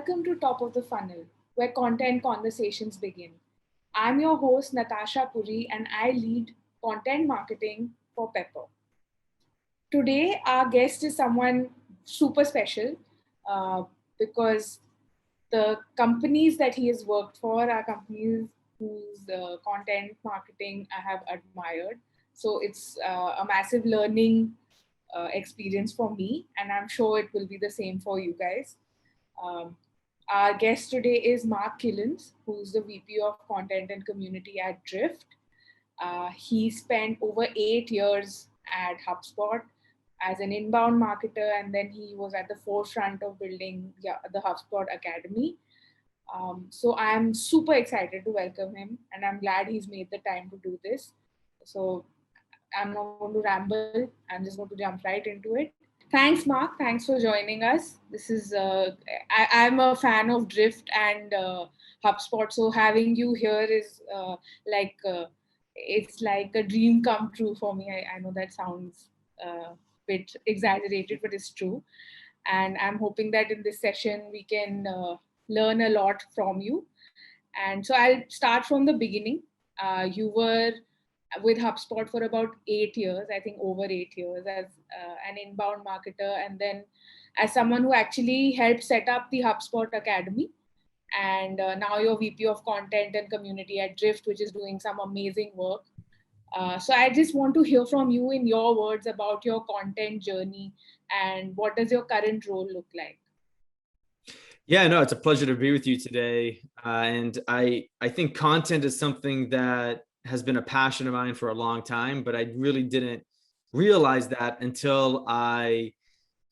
Welcome to Top of the Funnel, where content conversations begin. I'm your host, Natasha Puri, and I lead content marketing for Pepper. Today, our guest is someone super special because the companies that he has worked for are companies whose content marketing I have admired. So it's a massive learning experience for me, and I'm sure it will be the same for you guys. Um, our guest today is Mark Kilens, who's the VP of Content and Community at Drift. He spent over 8 years at HubSpot as an inbound marketer, and then he was at the forefront of building the HubSpot Academy. So I'm super excited to welcome him, and I'm glad he's made the time to do this. So I'm not going to ramble. I'm just going to jump right into it. Thanks, Mark. Thanks for joining us. This is I'm a fan of Drift and HubSpot, so having you here is like it's like a dream come true for me. I know that sounds a bit exaggerated, but it's true. And I'm hoping that in this session we can learn a lot from you. And so I'll start from the beginning. You were with HubSpot for about 8 years, I think over 8 years, as an inbound marketer, and then as someone who actually helped set up the HubSpot Academy. And now you're VP of Content and Community at Drift, which is doing some amazing work. So I just want to hear from you in your words about your content journey and what does your current role look like? Yeah, no, it's a pleasure to be with you today. And I think content is something that has been a passion of mine for a long time, but I really didn't realize that until I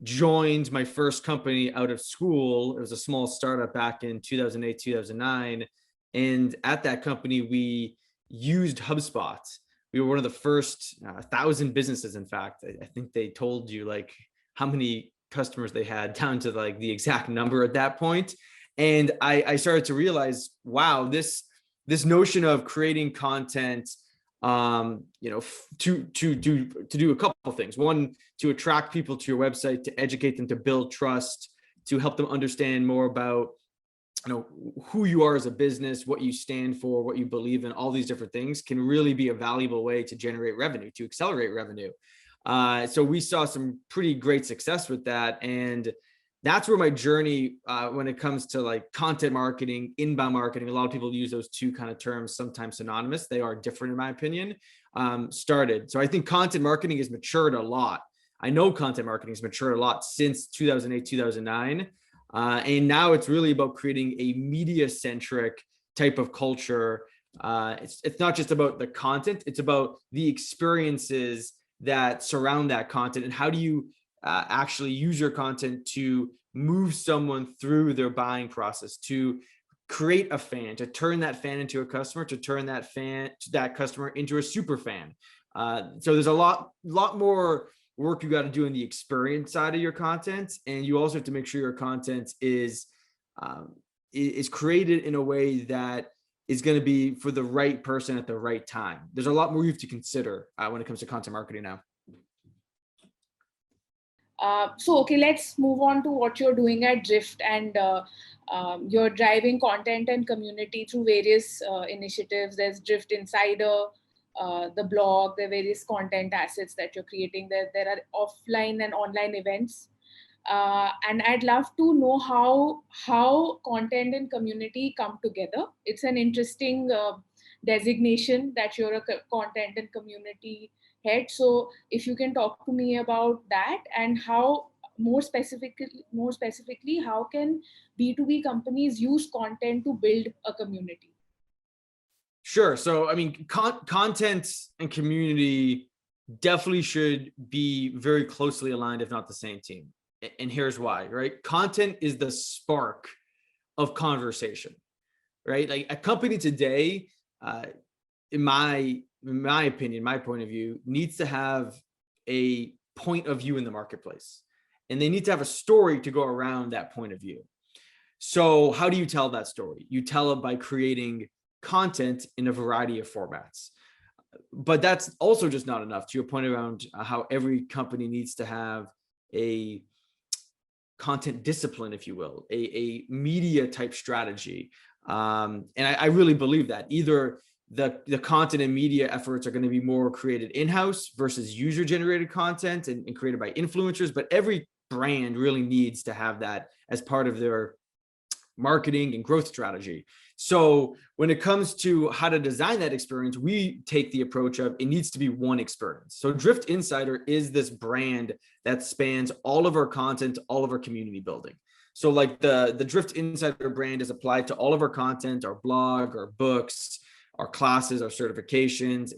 joined my first company out of school. It was a small startup back in 2008, 2009. And at that company, we used HubSpot. We were one of the first 1,000 businesses. In fact, I think they told you like how many customers they had down to like the exact number at that point. And I started to realize, wow, this notion of creating content, to do a couple of things. One, to attract people to your website, to educate them, to build trust, to help them understand more about, who you are as a business, what you stand for, what you believe in, all these different things can really be a valuable way to generate revenue, to accelerate revenue. So we saw some pretty great success with that. And that's where my journey, when it comes to like content marketing, inbound marketing, a lot of people use those two kind of terms, sometimes synonymous. They are different in my opinion, started. So I think content marketing has matured a lot. I know content marketing has matured a lot since 2008, 2009. And now it's really about creating a media-centric type of culture. It's not just about the content, it's about the experiences that surround that content and how do you actually use your content to move someone through their buying process, to create a fan, to turn that fan into a customer, to turn that customer into a super fan. So there's a lot more work you got to do in the experience side of your content, and you also have to make sure your content is created in a way that is going to be for the right person at the right time. There's a lot more you have to consider when it comes to content marketing now. Okay, let's move on to what you're doing at Drift, and you're driving content and community through various initiatives. There's Drift Insider, the blog, there are various content assets that you're creating. There are offline and online events. And I'd love to know how content and community come together. It's an interesting designation that you're a content and community head. So if you can talk to me about that and how more specifically, how can B2B companies use content to build a community? Sure. So, I mean, content and community definitely should be very closely aligned, if not the same team. And here's why, right? Content is the spark of conversation, right? Like a company today, in my opinion, my point of view, needs to have a point of view in the marketplace, and they need to have a story to go around that point of view. So how do you tell that story? You tell it by creating content in a variety of formats. But that's also just not enough. To your point around how every company needs to have a content discipline, if you will, a media type strategy. And I really believe that either the content and media efforts are going to be more created in-house versus user-generated content and created by influencers. But every brand really needs to have that as part of their marketing and growth strategy. So when it comes to how to design that experience, we take the approach of it needs to be one experience. So Drift Insider is this brand that spans all of our content, all of our community building. So like the Drift Insider brand is applied to all of our content, our blog, our books, our classes, our certifications.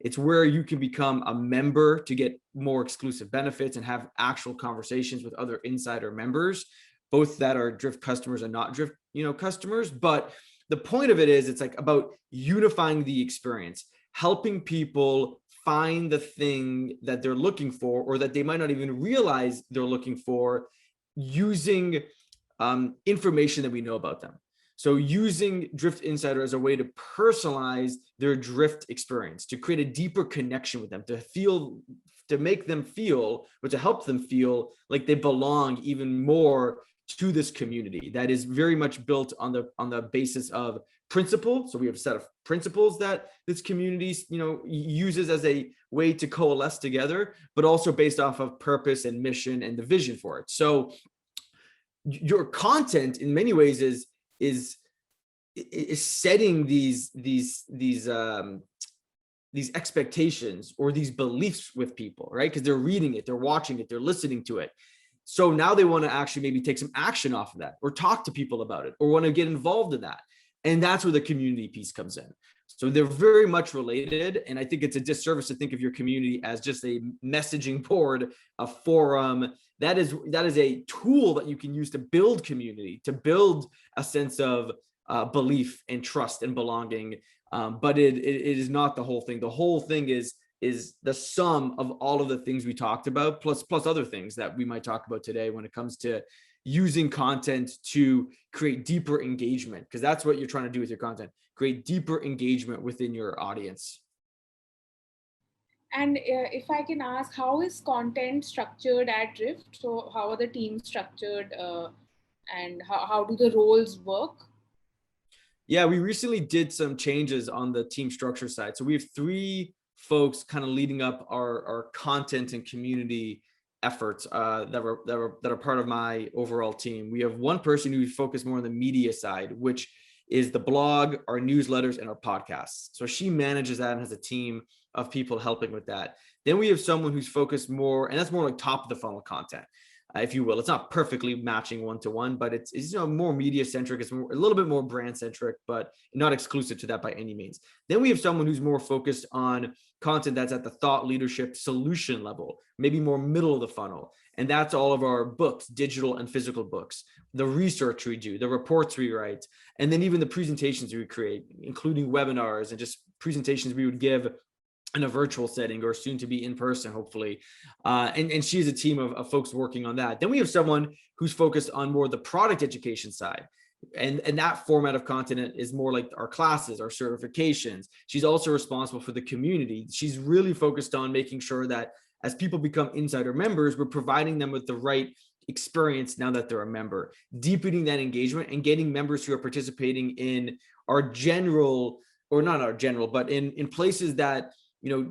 It's where you can become a member to get more exclusive benefits and have actual conversations with other insider members, both that are Drift customers and not Drift, customers. But the point of it is, it's like about unifying the experience, helping people find the thing that they're looking for, or that they might not even realize they're looking for, using information that we know about them. So using Drift Insider as a way to personalize their Drift experience, to create a deeper connection with them, to make them feel, or to help them feel like they belong even more to this community that is very much built on the basis of principle. So we have a set of principles that this community, uses as a way to coalesce together, but also based off of purpose and mission and the vision for it. So your content in many ways is setting these expectations or these beliefs with people, right? Because they're reading it, they're watching it, they're listening to it. So now they want to actually maybe take some action off of that, or talk to people about it, or want to get involved in that. And that's where the community piece comes in. So they're very much related. And I think it's a disservice to think of your community as just a messaging board, a forum. That is a tool that you can use to build community, to build a sense of belief and trust and belonging. But it is not the whole thing. The whole thing is the sum of all of the things we talked about, plus other things that we might talk about today when it comes to using content to create deeper engagement, because that's what you're trying to do with your content, create deeper engagement within your audience. And if I can ask, how is content structured at Drift? So how are the teams structured, and how do the roles work? Yeah, we recently did some changes on the team structure side. So we have 3 folks kind of leading up our content and community efforts that are part of my overall team. We have one person who focuses more on the media side, which is the blog, our newsletters, and our podcasts. So she manages that and has a team of people helping with that. Then we have someone who's focused more, and that's more like top of the funnel content, if you will. It's not perfectly matching one-to-one, but it's more media centric. It's a little bit more brand centric, but not exclusive to that by any means. Then we have someone who's more focused on content that's at the thought leadership solution level, maybe more middle of the funnel. And that's all of our books, digital and physical books, the research we do, the reports we write, and then even the presentations we create, including webinars and just presentations we would give in a virtual setting or soon to be in person, hopefully. And she's a team of folks working on that. Then we have someone who's focused on more the product education side. And that format of content is more like our classes, our certifications. She's also responsible for the community. She's really focused on making sure that as people become insider members, we're providing them with the right experience now that they're a member, deepening that engagement and getting members who are participating in our general, or not our general, but in places that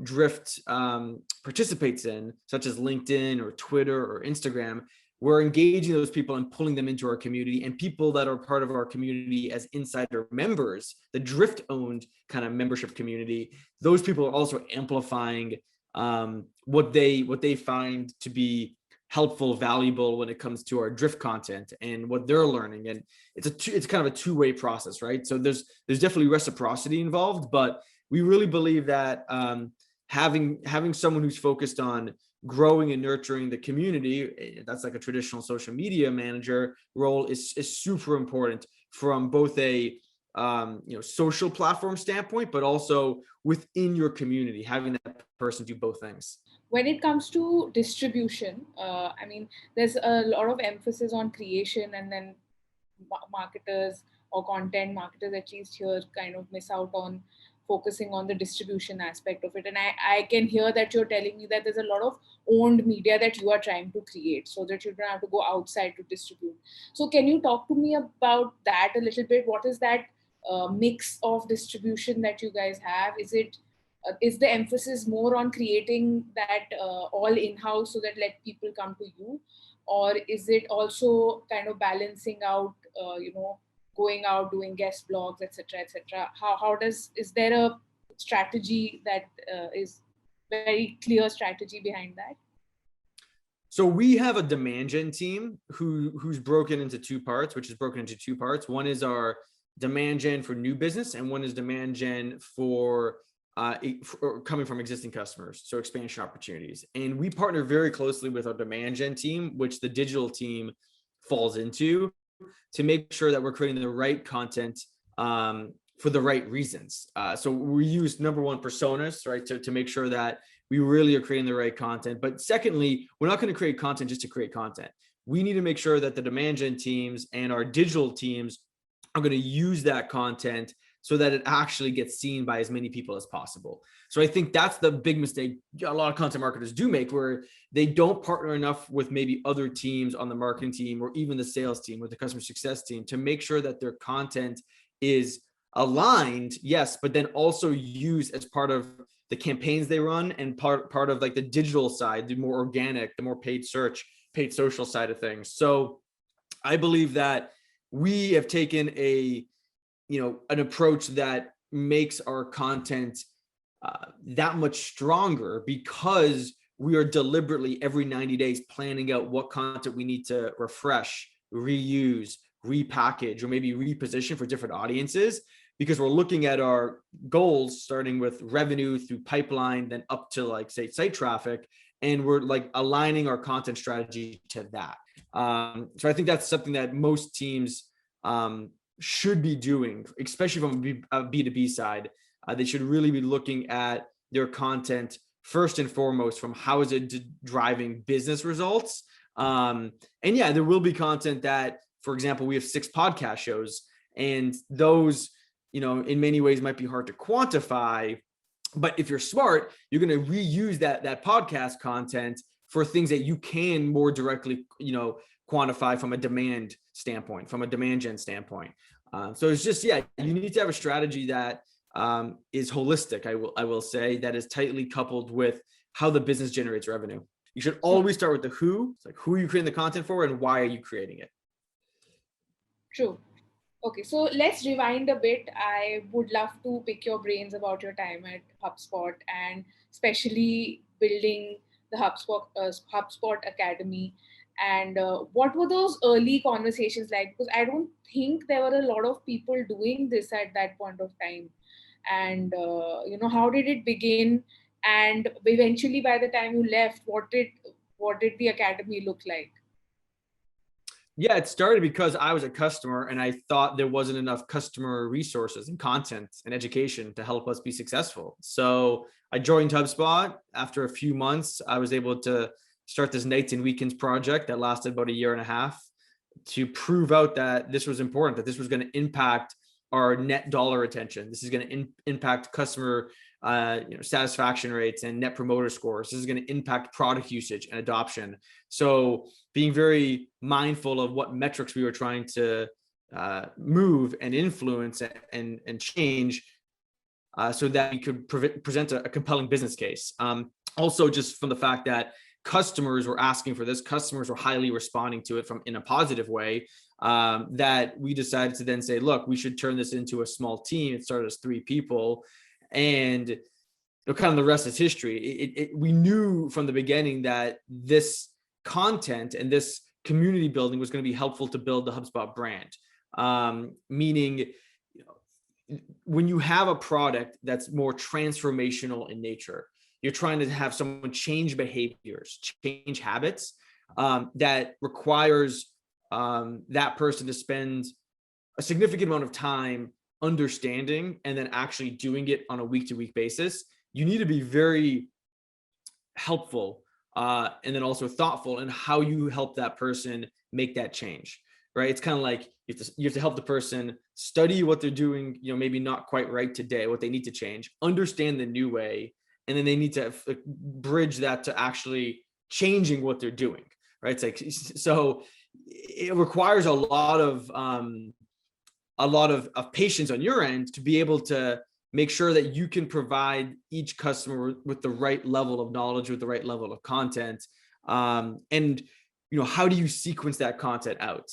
Drift participates in, such as LinkedIn or Twitter or Instagram. We're engaging those people and pulling them into our community, and people that are part of our community as insider members, the Drift owned kind of membership community, those people are also amplifying what they find to be helpful, valuable when it comes to our Drift content and what they're learning. And it's kind of a two-way process, right? So there's definitely reciprocity involved, but we really believe that having someone who's focused on growing and nurturing the community, that's like a traditional social media manager role, is super important from both a social platform standpoint, but also within your community, having that person do both things. When it comes to distribution, there's a lot of emphasis on creation, and then marketers or content marketers, at least here, kind of miss out on focusing on the distribution aspect of it. And I can hear that you're telling me that there's a lot of owned media that you are trying to create so that you don't have to go outside to distribute. So can you talk to me about that a little bit? What is that mix of distribution that you guys have? Is the emphasis more on creating that all in-house so that let people come to you, or is it also kind of balancing out going out, doing guest blogs, etc., etc.? Is there a strategy that is very clear strategy behind that? So we have a demand gen team who's broken into two parts, One is our demand gen for new business, and one is demand gen for coming from existing customers, so expansion opportunities. And we partner very closely with our demand gen team, which the digital team falls into, to make sure that we're creating the right content for the right reasons. So we use number one, personas, right, to make sure that we really are creating the right content. But secondly, we're not going to create content just to create content. We need to make sure that the demand gen teams and our digital teams are going to use that content so that it actually gets seen by as many people as possible. So I think that's the big mistake a lot of content marketers do make, where they don't partner enough with maybe other teams on the marketing team or even the sales team, with the customer success team, to make sure that their content is aligned, yes, but then also used as part of the campaigns they run, and part of like the digital side, the more organic, the more paid search, paid social side of things. So I believe that we have taken an approach that makes our content that much stronger, because we are deliberately every 90 days planning out what content we need to refresh, reuse, repackage, or maybe reposition for different audiences, because we're looking at our goals, starting with revenue through pipeline, then up to like say site traffic, and we're like aligning our content strategy to that. So I think that's something that most teams should be doing, especially from a B2B side. They should really be looking at their content first and foremost from how is it driving business results. And yeah, there will be content that, for example, we have 6 podcast shows, and those, in many ways might be hard to quantify. But if you're smart, you're going to reuse that podcast content for things that you can more directly, quantify from a demand standpoint, from a demand gen standpoint. So it's just, you need to have a strategy that is holistic. I will say that is tightly coupled with how the business generates revenue. You should always start with the who. It's like, who are you creating the content for, and why are you creating it? True. Okay, so let's rewind a bit. I would love to pick your brains about your time at HubSpot, and especially building the HubSpot Academy. And what were those early conversations like? Because I don't think there were a lot of people doing this at that point of time. And how did it begin? And eventually, by the time you left, what did the academy look like? Yeah, it started because I was a customer and I thought there wasn't enough customer resources and content and education to help us be successful. So I joined HubSpot. After a few months, I was able to start this nights and weekends project that lasted about a year and a half, to prove out that this was important, that this was going to impact our net dollar retention. This is going to impact customer satisfaction rates and net promoter scores. This is going to impact product usage and adoption. So being very mindful of what metrics we were trying to move and influence and change, so that we could present a compelling business case. Also, just from the fact that customers were asking for this, customers were highly responding to it in a positive way, that we decided to then say, look, we should turn this into a small team. It started as 3 people, and kind of the rest is history. We knew from the beginning that this content and this community building was going to be helpful to build the HubSpot brand. Meaning, when you have a product that's more transformational in nature, you're trying to have someone change behaviors, change habits, that requires that person to spend a significant amount of time understanding and then actually doing it on a week-to-week basis. You need to be very helpful and then also thoughtful in how you help that person make that change. right? It's kind of like you have to help the person study what they're doing, maybe not quite right today, what they need to change, understand the new way, and then they need to bridge that to actually changing what they're doing, right? It's like, so it requires a lot of patience on your end to be able to make sure that you can provide each customer with the right level of knowledge, with the right level of content. And how do you sequence that content out?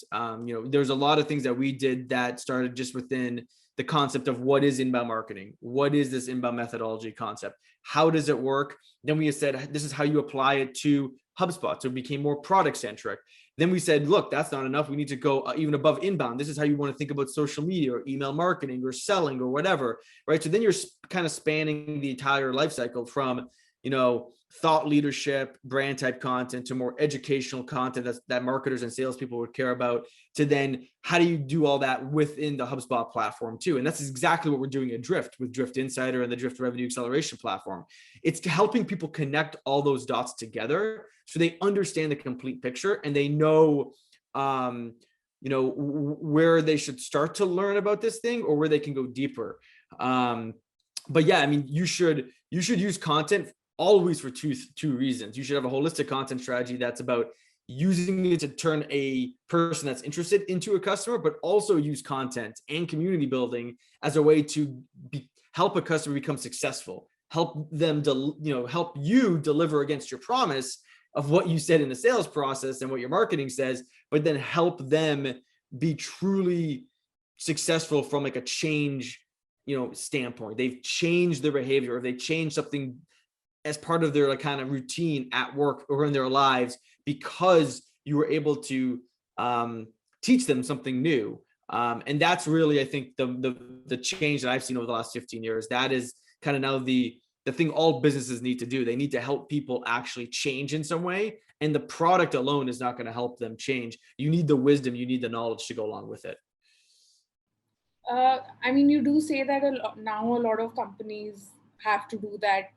There's a lot of things that we did that started just within the concept of what is inbound marketing? What is this inbound methodology concept? How does it work? Then we said, this is how you apply it to HubSpot. So it became more product centric. Then we said, look, that's not enough. We need to go even above inbound. This is how you want to think about social media or email marketing or selling or whatever, right? So then you're kind of spanning the entire life cycle from, thought leadership, brand type content to more educational content that marketers and salespeople would care about, to then how do you do all that within the HubSpot platform too? And that's exactly what we're doing at Drift with Drift Insider and the Drift Revenue Acceleration platform. It's helping people connect all those dots together so they understand the complete picture and they know, where they should start to learn about this thing or where they can go deeper. But yeah, I mean, you should use content always for two reasons. You should have a holistic content strategy that's about using it to turn a person that's interested into a customer, but also use content and community building as a way to help a customer become successful, help them help you deliver against your promise of what you said in the sales process and what your marketing says, but then help them be truly successful from like a change standpoint. They've changed their behavior, or they changed something as part of their like kind of routine at work or in their lives because you were able to teach them something new. And that's really, I think, the change that I've seen over the last 15 years. That is kind of now the thing all businesses need to do. They need to help people actually change in some way. And the product alone is not going to help them change. You need the wisdom, you need the knowledge to go along with it. I mean, you do say that now a lot of companies have to do that,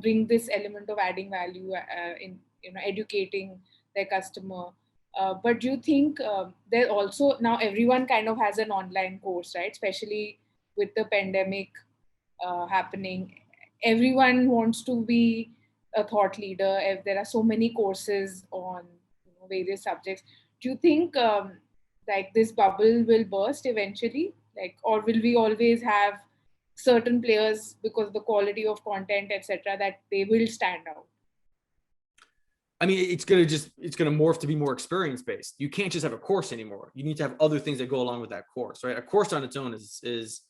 bring this element of adding value in, educating their customer. But do you think there also now everyone kind of has an online course, right? Especially with the pandemic happening, everyone wants to be a thought leader. If there are so many courses on various subjects, do you think like this bubble will burst eventually, or will we always have certain players because of the quality of content, etc., that they will stand out? I mean, it's going to morph to be more experience based. You can't just have a course anymore. You need to have other things that go along with that course, right? A course on its own is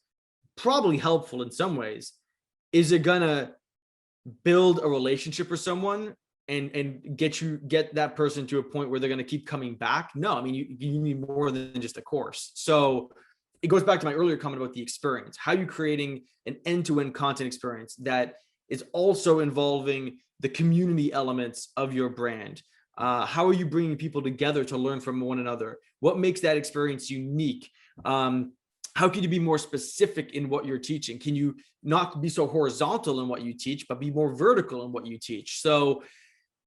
probably helpful in some ways. Is it going to build a relationship with someone and get that person to a point where they're going to keep coming back? No, I mean, you need more than just a course. So it goes back to my earlier comment about the experience. How are you creating an end-to-end content experience that is also involving the community elements of your brand? How are you bringing people together to learn from one another? What makes that experience unique? How can you be more specific in what you're teaching? Can you not be so horizontal in what you teach, but be more vertical in what you teach? So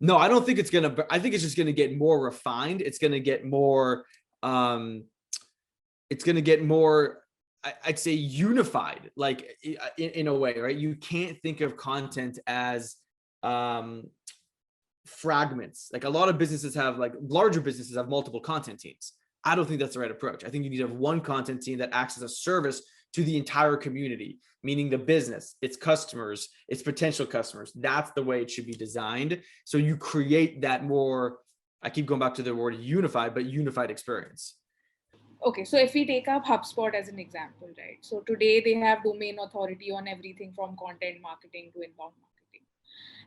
no, I don't think it's going to, I think it's just going to get more refined. It's going to get more, I'd say unified, like in a way, right? You can't think of content as fragments. Like a lot of businesses have, like larger businesses have multiple content teams. I don't think that's the right approach. I think you need to have one content team that acts as a service to the entire community, meaning the business, its customers, its potential customers. That's the way it should be designed. So you create that more, I keep going back to the word unified, but unified experience. Okay, so if we take up HubSpot as an example, right? So today they have domain authority on everything from content marketing to inbound marketing.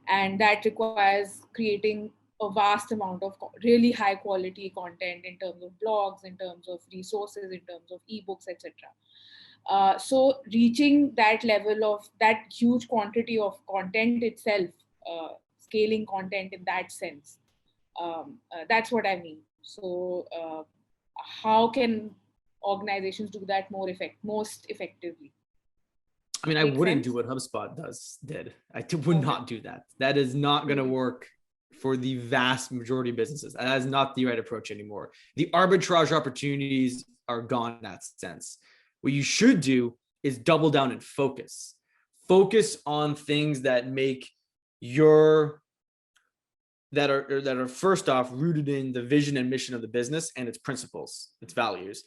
And that requires creating a vast amount of really high quality content in terms of blogs, in terms of resources, in terms of ebooks, etc. So reaching that level of that huge quantity of content itself, scaling content in that sense, that's what I mean. So how can organizations do that most effectively? I mean, I wouldn't do what HubSpot did. I would not do that. That is not going to work for the vast majority of businesses. And that is not the right approach anymore. The arbitrage opportunities are gone in that sense. What you should do is double down and focus. Focus on things that make that are first off rooted in the vision and mission of the business and its principles, its values.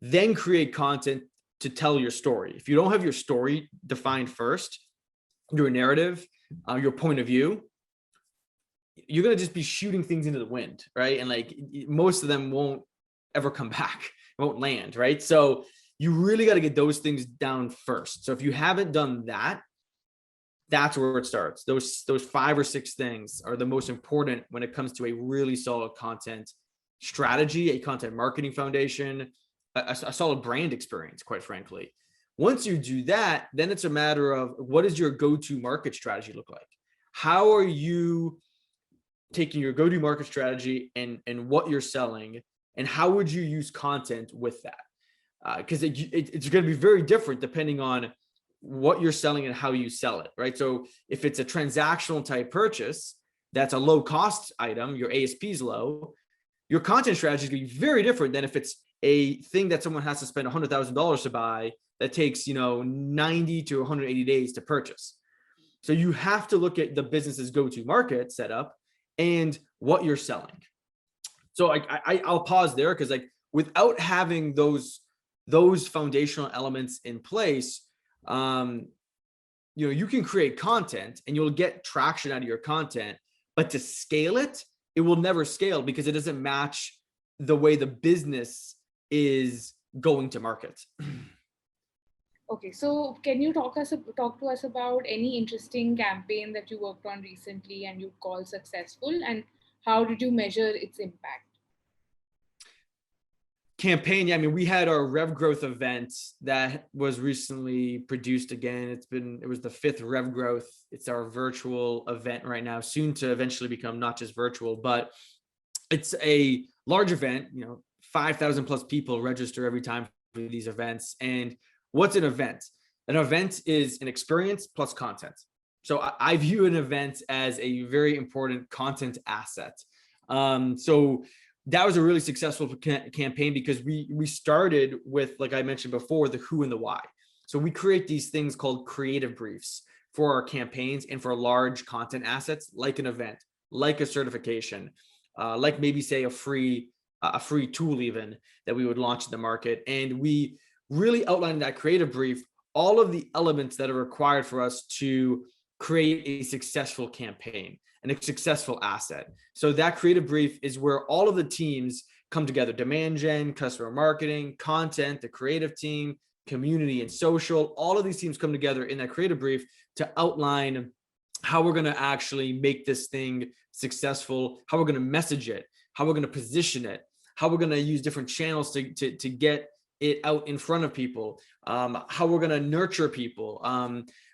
Then create content to tell your story. If you don't have your story defined first, your narrative, your point of view, you're going to just be shooting things into the wind, right? And like most of them won't ever come back, won't land, right? So you really got to get those things down first. So if you haven't done that, that's where it starts. Those 5 or 6 things are the most important when it comes to a really solid content strategy, a content marketing foundation, a solid brand experience, quite frankly. Once you do that, then it's a matter of what does your go-to market strategy look like? How are you taking your go-to market strategy and what you're selling, and how would you use content with that? Because it's going to be very different depending on what you're selling and how you sell it, right? So if it's a transactional type purchase, that's a low cost item, your ASP is low, your content strategy is going to be very different than if it's a thing that someone has to spend $100,000 to buy that takes, 90 to 180 days to purchase. So you have to look at the business's go-to market setup and what you're selling. So I'll pause there because like without having those foundational elements in place, you can create content and you'll get traction out of your content, but to scale it, it will never scale because it doesn't match the way the business is going to market. Okay, so can you talk to us about any interesting campaign that you worked on recently and you call successful, and how did you measure its impact? Campaign, yeah, I mean, we had our Rev Growth event that was recently produced again. It was the 5th Rev Growth. It's our virtual event right now, soon to eventually become not just virtual, but it's a large event. 5,000 plus people register every time for these events. And what's an event? An event is an experience plus content. So I view an event as a very important content asset. So that was a really successful campaign because we started with, like I mentioned before, the who and the why. So we create these things called creative briefs for our campaigns and for large content assets, like an event, like a certification, like maybe say a free tool even that we would launch in the market. And we really outlined in that creative brief all of the elements that are required for us to create a successful campaign and a successful asset. So that creative brief is where all of the teams come together: demand gen, customer marketing, content, the creative team, community, and social. All of these teams come together in that creative brief to outline how we're going to actually make this thing successful, how we're going to message it, how we're going to position it, how we're going to use different channels to get it out in front of people, how we're going to nurture people.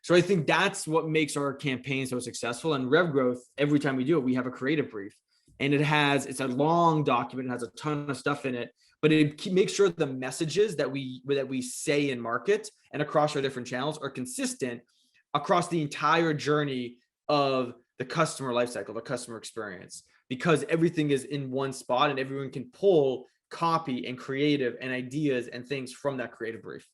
So I think that's what makes our campaign so successful. And Rev Growth, every time we do it, we have a creative brief, and it's a long document. It has a ton of stuff in it, but it makes sure the messages that we say in market and across our different channels are consistent across the entire journey of the customer lifecycle, the customer experience, because everything is in one spot and everyone can pull copy and creative and ideas and things from that creative brief.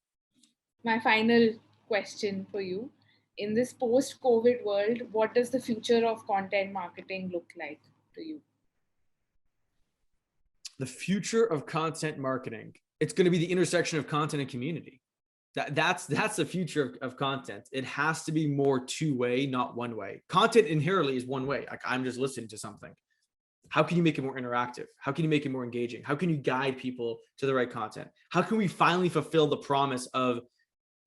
My final question for you: in this post-COVID world, what does the future of content marketing look like to you? The future of content marketing, it's going to be the intersection of content and community. That's the future of content. It has to be more two-way, not one way. Content inherently is one way. Like, I'm just listening to something. How can you make it more interactive? How can you make it more engaging? How can you guide people to the right content? How can we finally fulfill the promise of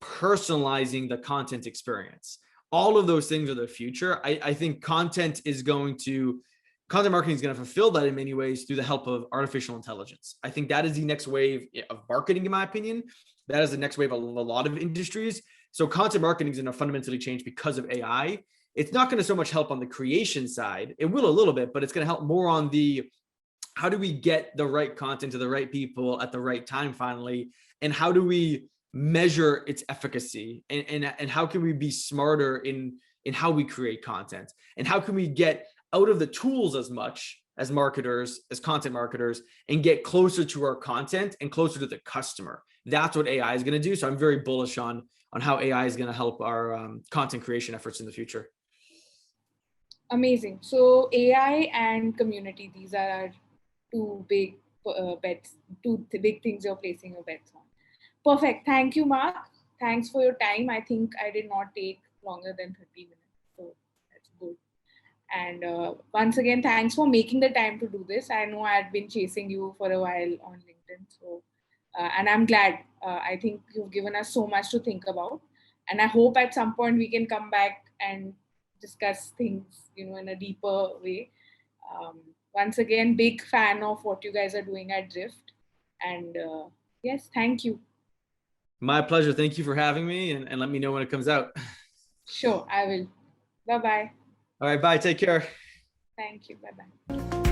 personalizing the content experience? All of those things are the future. I think content marketing is going to fulfill that in many ways through the help of artificial intelligence. I think that is the next wave of marketing, in my opinion. That is the next wave of a lot of industries. So content marketing is going to fundamentally change because of AI. It's not going to so much help on the creation side. It will a little bit, but it's going to help more on the how do we get the right content to the right people at the right time finally, and how do we measure its efficacy, and how can we be smarter in how we create content, and how can we get out of the tools as much as marketers, as content marketers, and get closer to our content and closer to the customer. That's what AI is going to do. So I'm very bullish on how AI is going to help our content creation efforts in the future. Amazing. So AI and community, these are our two big bets, two big things you're placing your bets on. Perfect. Thank you, Mark. Thanks for your time. I think I did not take longer than 30 minutes. So that's good. And once again, thanks for making the time to do this. I know I had been chasing you for a while on LinkedIn. So, and I'm glad. I think you've given us so much to think about. And I hope at some point we can come back and discuss things, in a deeper way. Once again, big fan of what you guys are doing at Drift. And yes, thank you. My pleasure. Thank you for having me, and let me know when it comes out. Sure, I will. Bye-bye. All right, bye. Take care. Thank you. Bye-bye.